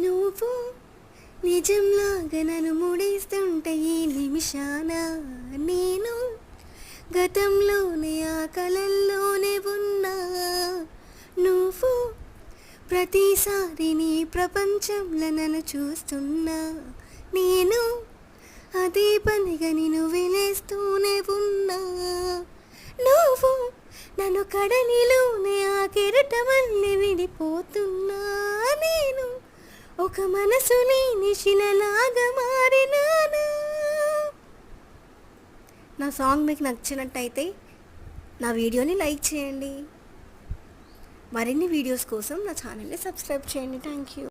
నువ్వు నిజంలాగా నన్ను ముడేస్తుంటే ఈ నిమిషాన నేను గతంలోనే ఆ కలల్లోనే ఉన్నా. నువ్వు ప్రతిసారి నీ ప్రపంచంలో నన్ను చూస్తున్నా. నేను అదే పనిగా నిన్ను వెలేస్తూనే ఉన్నా. నువ్వు నన్ను కడలిలోనే ఆ కెరటమల్లి విడిపోతున్నా. నేను ఒక మనసు లేని శిలలాగా మారినానా. నా సాంగ్ మీకు నచ్చినట్టయితే నా వీడియోని లైక్ చేయండి. మరిన్ని వీడియోస్ కోసం నా ఛానల్ని సబ్స్క్రైబ్ చేయండి. Thank you.